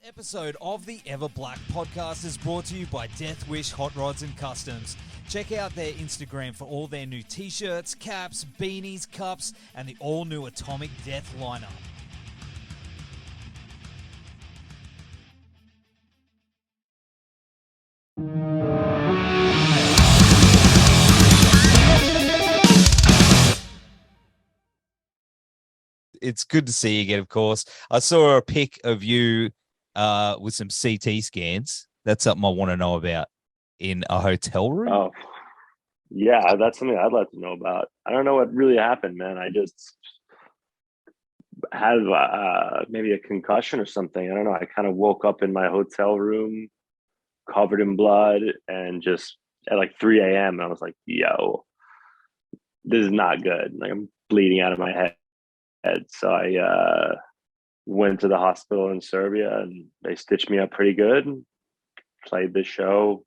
Episode of the Everblack Podcast is brought to you by Deathwish, Hotrods and Kustoms. Check out their Instagram for all their new t-shirts, caps, beanies, cups, and the all-new Atomic Death lineup. It's good to see you again, of course. I saw a pic of you with some CT scans. That's something I want to know about in a hotel room. Oh, yeah, that's something I'd like to know about. I don't know what really happened, man. I just had maybe a concussion or something. I don't know. I kind of woke up in my hotel room covered in blood and just at like 3 a.m. I was like, yo, this is not good. Like I'm bleeding out of my head. So I went to the hospital in Serbia and they stitched me up pretty good and played the show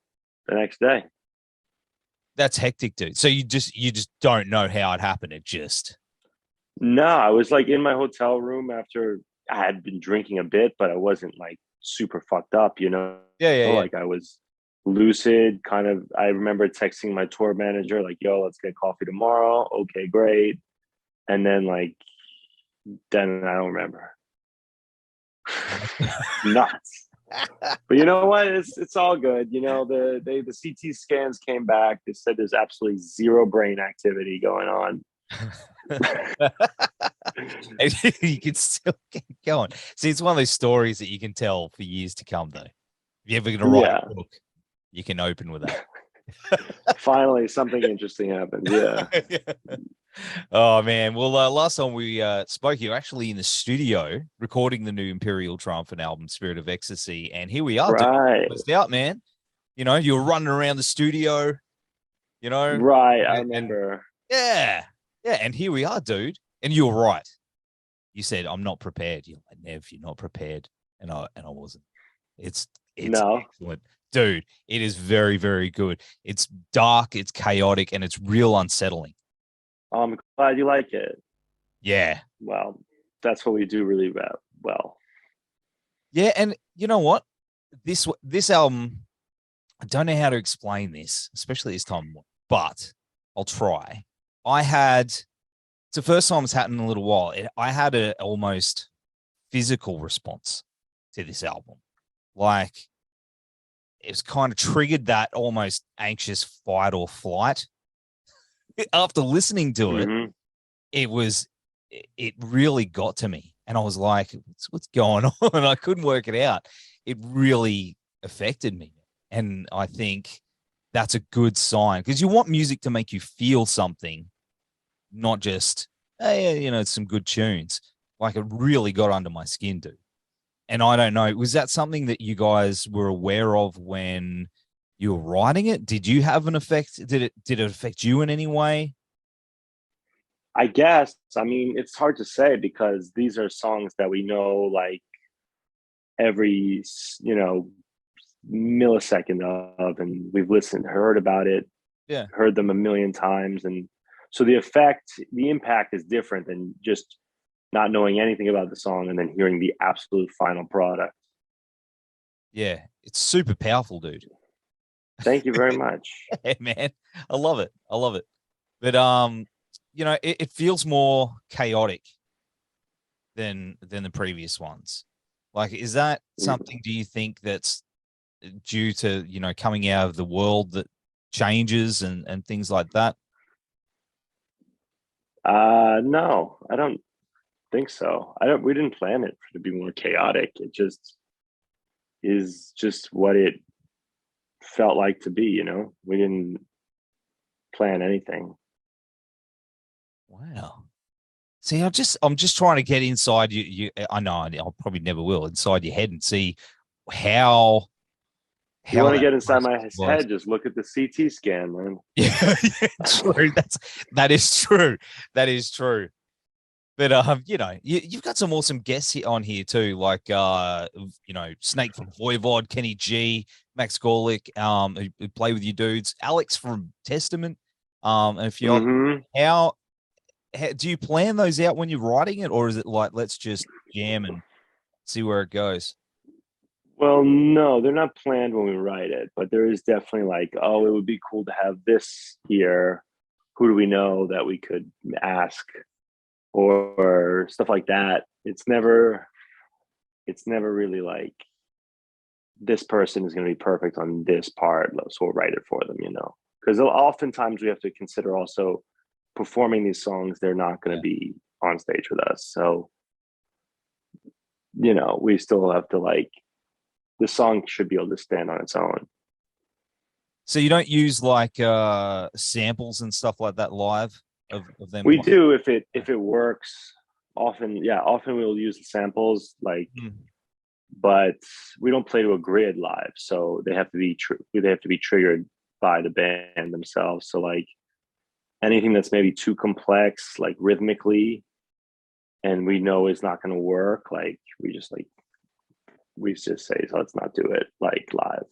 the next day. That's hectic, dude. So you just don't know how it happened. It just No, I was like in my hotel room after I had been drinking a bit, but I wasn't like super fucked up, you know? Yeah. Like I was lucid, kind of. I remember texting my tour manager, like, yo, let's get coffee tomorrow. Okay, great. And then then I don't remember. Nuts. But you know what? It's all good. You know, the CT scans came back. They said there's absolutely zero brain activity going on. You can still keep going. See, it's one of those stories that you can tell for years to come, though. If you're ever going to write a book, you can open with that. Finally, something interesting happened. Yeah. Oh man. Well, last time we spoke, you were actually in the studio recording the new Imperial Triumphant album, Spirit of Ecstasy, and here we are. Right. It's out, man. You know, you were running around the studio. You know, right? I remember. Yeah. And here we are, dude. And you were right. You said, "I'm not prepared." You're like, "Nev, you're not prepared," and I wasn't. It's excellent. Dude, it is very, very good. It's dark, it's chaotic, and it's real unsettling. I'm glad you like it. Yeah. Well, that's what we do really well. Yeah, and you know what? This album, I don't know how to explain this, especially this time, but I'll try. It's the first time it's happened in a little while. I had an almost physical response to this album. Like, it's kind of triggered that almost anxious fight or flight. After listening to it, it really got to me. And I was like, what's going on? I couldn't work it out. It really affected me. And I think that's a good sign because you want music to make you feel something, not just, hey, you know, some good tunes. Like it really got under my skin, dude. And I don't know, was that something that you guys were aware of when you were writing it? Did you have an effect? Did it affect you in any way? I guess. I mean, it's hard to say because these are songs that we know like every, millisecond of, and we've heard about it, heard them a million times. And so the impact is different than just not knowing anything about the song and then hearing the absolute final product. Yeah, it's super powerful, dude. Thank you very much. Hey, man, I love it. But you know, it feels more chaotic than the previous ones. Like, is that something? Do you think that's due to, you know, coming out of the world that changes and things like that? No, I don't think so. We didn't plan it to be more chaotic. It just is just what it felt like to be, you know. We didn't plan anything. Wow. See, I'm just trying to get inside you. I know I probably never will, inside your head and see how you want to get inside my head, just look at the CT scan, man. Yeah, true. That is true. But you know, you've got some awesome guests on here too, like you know, Snake from Voivod, Kenny G, Max Gorlick, who play with you dudes, Alex from Testament, and a few others. How do you plan those out when you're writing it, or is it like let's just jam and see where it goes? Well, no, they're not planned when we write it, but there is definitely like, oh, it would be cool to have this here. Who do we know that we could ask or stuff like that? It's never really like this person is going to be perfect on this part, so we'll write it for them, because oftentimes we have to consider also performing these songs. They're not going to be on stage with us, so we still have to like, the song should be able to stand on its own. So you don't use like samples and stuff like that live of them? We do if it works. Often we'll use the samples, like, but we don't play to a grid live, so they have to be triggered by the band themselves. So like anything that's maybe too complex, like rhythmically, and we know is not going to work, like we just say, so let's not do it like live.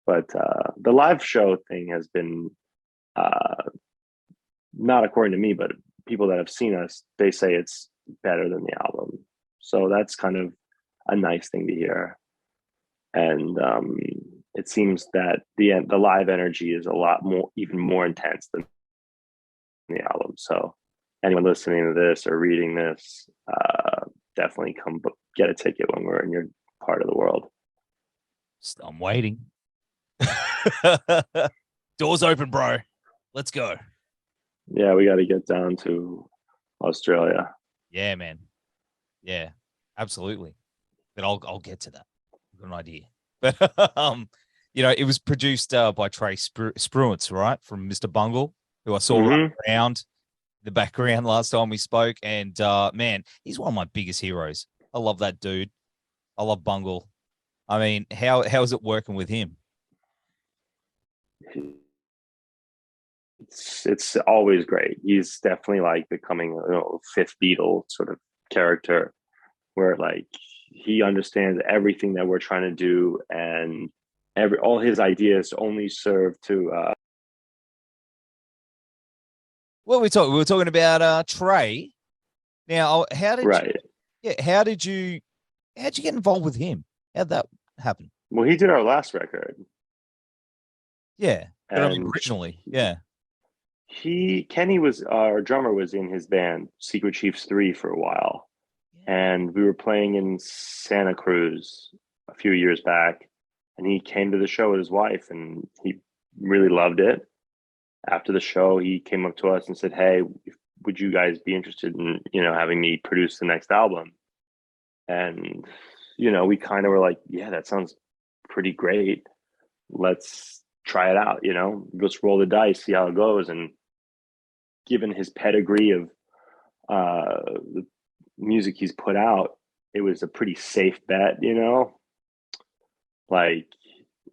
But the live show thing has been, not according to me, but people that have seen us, they say it's better than the album. So that's kind of a nice thing to hear. And it seems that the live energy is a lot more, even more intense than the album. So anyone listening to this or reading this, definitely come get a ticket when we're in your part of the world. I'm waiting. Doors open, bro. Let's go. Yeah, we got to get down to Australia. Yeah, man. Yeah, absolutely. But I'll get to that. I've got an idea. But it was produced by Trey Spruance, right, from Mr Bungle, who I saw running around the background last time we spoke. And man, he's one of my biggest heroes. I love that dude. I love Bungle. I mean, how is it working with him? It's always great. He's definitely like becoming fifth Beatle sort of character, where like he understands everything that we're trying to do, and all his ideas only serve to. What we talking? We were talking about Trey. Now, Right. how'd you get involved with him? How'd that happen? Well, he did our last record. Yeah, but I mean, And originally, yeah. Kenny was our drummer, was in his band Secret Chiefs 3 for a while, and we were playing in Santa Cruz a few years back, and he came to the show with his wife, and he really loved it. After the show, he came up to us and said, "Hey, would you guys be interested in having me produce the next album?" And we kind of were like, "Yeah, that sounds pretty great. Let's try it out. Let's roll the dice, see how it goes." And given his pedigree of the music he's put out, it was a pretty safe bet. Like,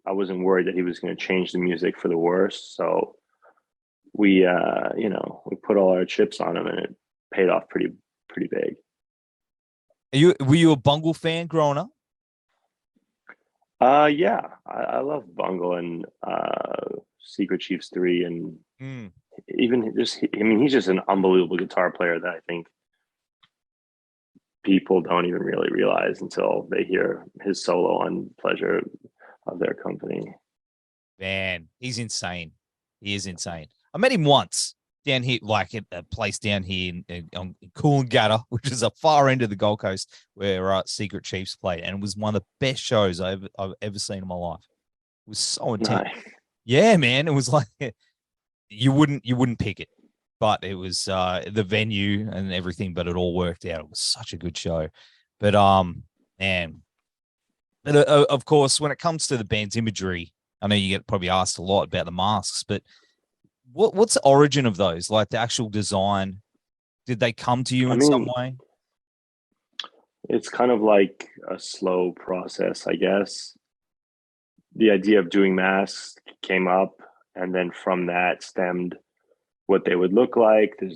I wasn't worried that he was going to change the music for the worse. So we put all our chips on him, and it paid off pretty big. Were you a Bungle fan growing up? Yeah, I love Bungle and Secret Chiefs 3, and even he's just an unbelievable guitar player that I think people don't even really realize until they hear his solo on Pleasure of Their Company. Man, he's insane. He is insane. I met him once down here, like at a place down here in Coolangatta, which is a far end of the Gold Coast, where Secret Chiefs played, and it was one of the best shows I've ever seen in my life. It was so intense. Nice. Yeah, man, it was like you wouldn't pick it, but it was the venue and everything, but it all worked out. It was such a good show. But man, but of course, when it comes to the band's imagery, I know you get probably asked a lot about the masks, but what's the origin of those? Like the actual design, did they come to you in some way? It's kind of like a slow process, I guess. The idea of doing masks came up, and then from that stemmed what they would look like. There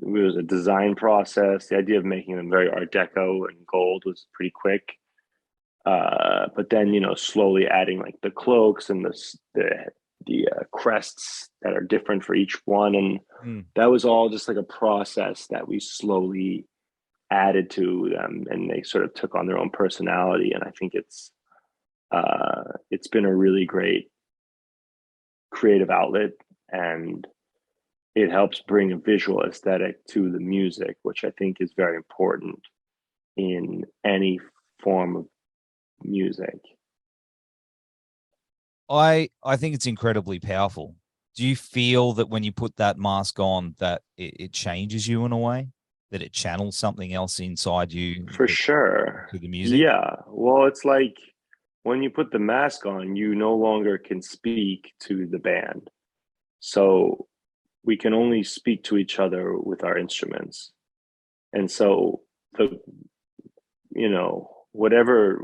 was a design process. The idea of making them very Art Deco and gold was pretty quick. But then, slowly adding like the cloaks and the crests that are different for each one. And that was all just like a process that we slowly added to them, and they sort of took on their own personality. And I think it's it's been a really great creative outlet, and it helps bring a visual aesthetic to the music, which I think is very important in any form of music. I think it's incredibly powerful. Do you feel that when you put that mask on that it changes you in a way, that it channels something else inside you For sure. to the music? Yeah. Well, it's like when you put the mask on, you no longer can speak to the band. So we can only speak to each other with our instruments. And so the, whatever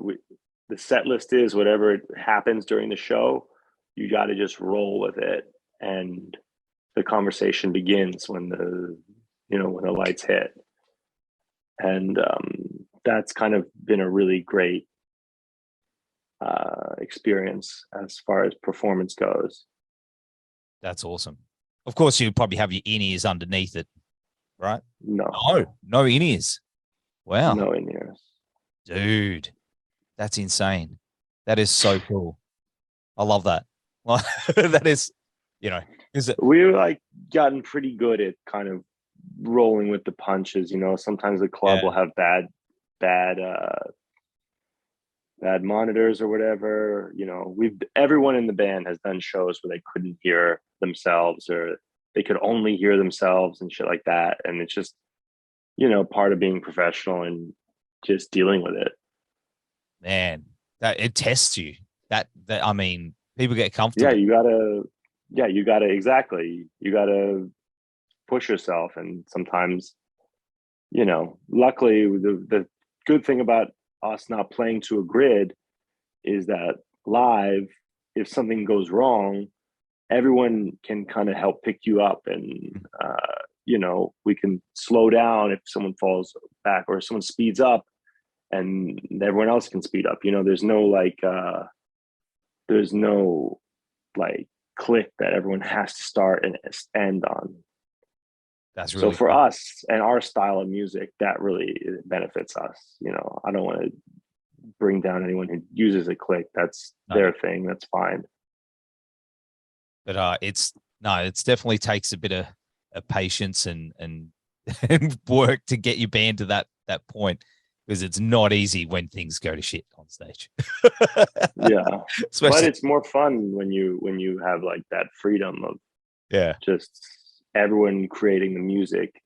the set list is, whatever happens during the show, you got to just roll with it. And the conversation begins when the lights hit. And that's kind of been a really great experience as far as performance goes. That's awesome. Of course, you probably have your in-ears underneath it, right? No in-ears. Wow. No in-ears. Dude, that's insane. That is so cool. I love that. That is, we've like gotten pretty good at kind of rolling with the punches. Sometimes the club will have bad monitors or whatever. Everyone in the band has done shows where they couldn't hear themselves, or they could only hear themselves and shit like that. And it's just, part of being professional and just dealing with it. Man, that it tests you. That I mean, people get comfortable. Yeah, you gotta exactly. You gotta push yourself, and sometimes, luckily the good thing about us not playing to a grid is that live, if something goes wrong, everyone can kind of help pick you up, and we can slow down if someone falls back or someone speeds up, and everyone else can speed up. There's no click that everyone has to start and end on. That's really so for cool. us and our style of music, that really benefits us. I don't want to bring down anyone who uses a click. That's their thing. That's fine. But it's definitely takes a bit of patience and and work to get your band to that point, because it's not easy when things go to shit on stage. Yeah, but it's more fun when you have like that freedom of just everyone creating the music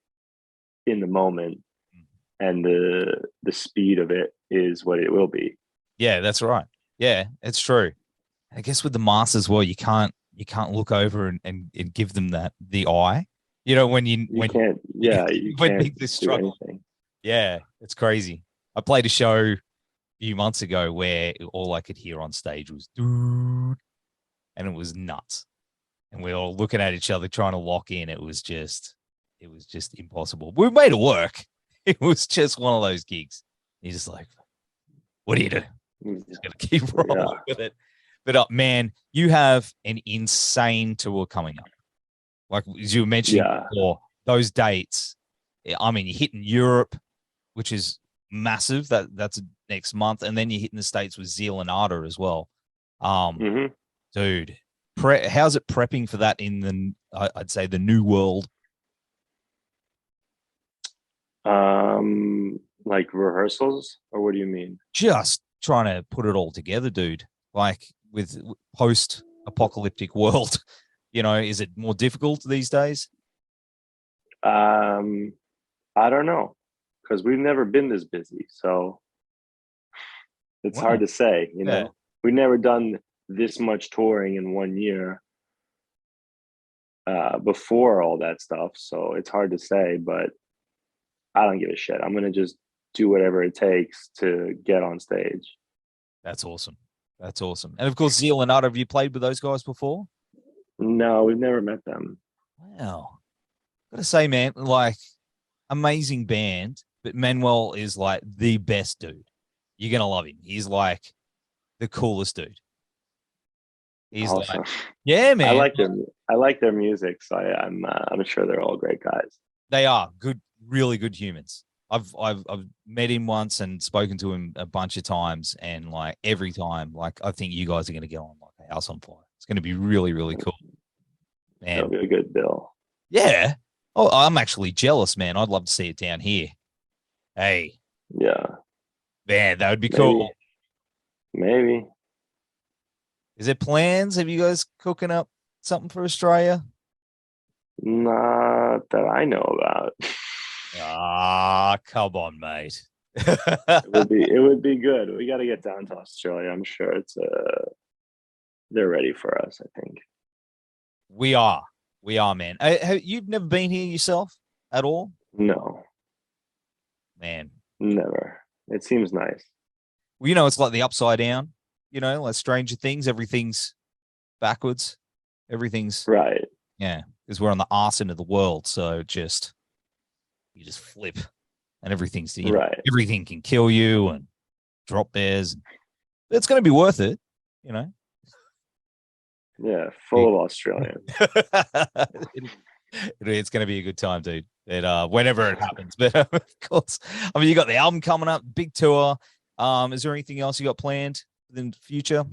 in the moment, and the speed of it is what it will be. Yeah, that's right. Yeah, it's true. I guess with the masks as well, you can't look over and give them the eye. When you can't do anything. Yeah, it's crazy. I played a show a few months ago where all I could hear on stage was dude, and it was nuts. And we were all looking at each other trying to lock in. It was just impossible. We made it work. It was just one of those gigs. You're just like, what do you do? Just gonna keep rolling with it. But man, you have an insane tour coming up. Like as you were mentioning before, those dates. I mean, you're hitting Europe, which is massive. That's next month, and then you're hitting the States with Zeal and Ardor as well. Dude, how's it prepping for that in I'd say the new world? Like rehearsals, or what do you mean? Just trying to put it all together, dude. Like with post-apocalyptic world, is it more difficult these days? I don't know, because we've never been this busy, so it's hard to say. We've never done this much touring in 1 year before all that stuff, so it's hard to say. But I don't give a shit. I'm gonna just do whatever it takes to get on stage. That's awesome. That's awesome. And of course, Zeal and Ardor, have you played with those guys before? No, we've never met them. Wow. Gotta say, man, like amazing band, but Manuel is like the best dude. You're gonna love him. He's like the coolest dude. He's awesome. Like, yeah, man. I like their music, so I'm sure they're all great guys. They are good, really good humans. I've met him once and spoken to him a bunch of times, and like every time, like I think you guys are going to get on like a house on fire. It's going to be really, really cool, man. That'll be a good bill. Yeah. Oh, I'm actually jealous, man. I'd love to see it down here. Hey. Yeah. Man, that would be cool. Maybe. Is there plans? Have you guys cooking up something for Australia? Not that I know about. Ah, come on, mate. It would be good. We got to get down to Australia. I'm sure they're ready for us, I think. We are, man. You've never been here yourself at all? No, man, never. It seems nice. Well, you know, it's like the Upside Down. You know, like Stranger Things. Everything's backwards. Everything's right. Yeah, because we're on the arse end of the world. So you just flip, and everything's right. Everything can kill you and drop bears. It's going to be worth it, you know. Yeah, full of Australians. It's going to be a good time, dude. Whenever it happens, but of course, I mean, you got the album coming up, big tour. Is there anything else you got planned in the future?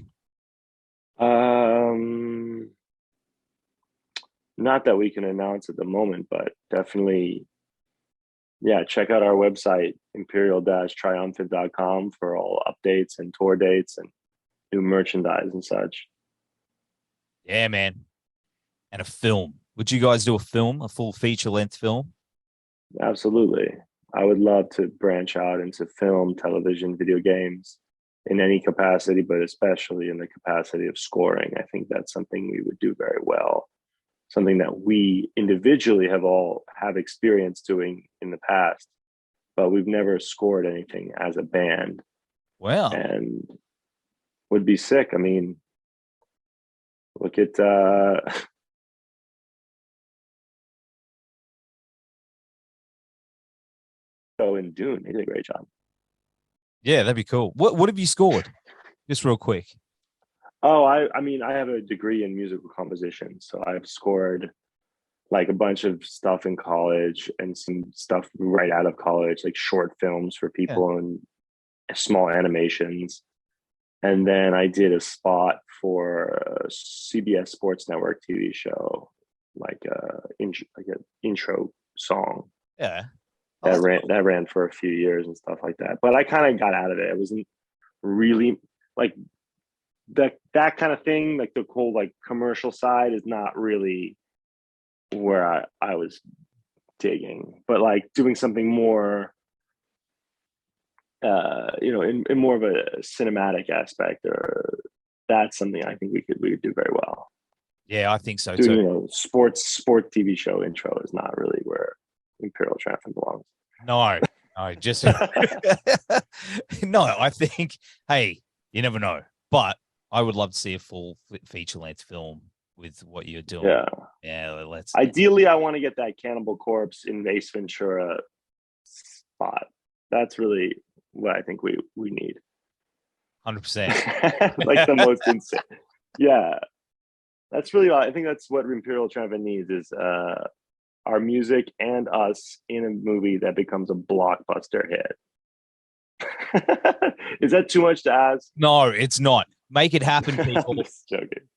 Not that we can announce at the moment, but definitely, yeah, check out our website, imperial-triumphant.com, for all updates and tour dates and new merchandise and such. Yeah, man. And a film. Would you guys do a full feature-length film? Absolutely. I would love to branch out into film, television, video games in any capacity, but especially in the capacity of scoring. I think that's something we would do very well. Something that we individually have experience doing in the past, but we've never scored anything as a band. Wow. And would be sick. I mean, look at in Dune. They did a great job. Yeah, that'd be cool. What have you scored? Just real quick. Oh, I mean, I have a degree in musical composition, so I've scored like a bunch of stuff in college and some stuff right out of college, like short films for people and small animations. And then I did a spot for a CBS Sports Network TV show, like an intro song. Yeah. That ran for a few years and stuff like that. But I kind of got out of it. It wasn't really like that kind of thing. Like the whole like commercial side is not really where I was digging. But like doing something more, in more of a cinematic aspect, or that's something I think we could do very well. Yeah, I think so doing, too. You know, sports TV show intro is not really where Imperial Triumphant belongs. No, just no. I think, hey, you never know, but I would love to see a full feature-length film with what you're doing. Yeah. Ideally, I want to get that Cannibal Corpse in Ace Ventura spot. That's really what I think we need. 100%. Like the most insane. Yeah, that's really. I think that's what Imperial Triumphant needs is our music and us in a movie that becomes a blockbuster hit. Is that too much to ask? No, it's not. Make it happen, people. I'm just joking.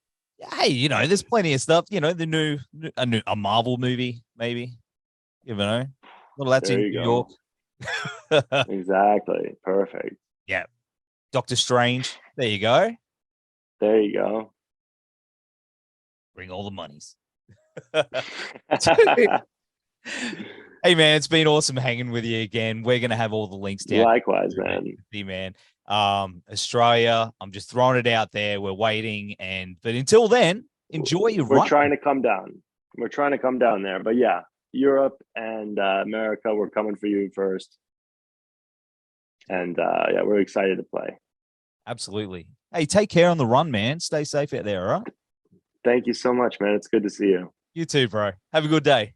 Hey, you know, there's plenty of stuff. You know, a Marvel movie, maybe. You know, well, that's in New York. Exactly. Perfect. Yeah. Doctor Strange. There you go. There you go. Bring all the monies. Hey man, it's been awesome hanging with you again. We're gonna have all the links down. Likewise, man. Australia, I'm just throwing it out there. We're waiting, but until then, enjoy your run. We're trying to come down there, but yeah, Europe and America, we're coming for you first. And yeah, we're excited to play. Absolutely. Hey, take care on the run, man. Stay safe out there, all right? Thank you so much, man. It's good to see you. You too, bro. Have a good day.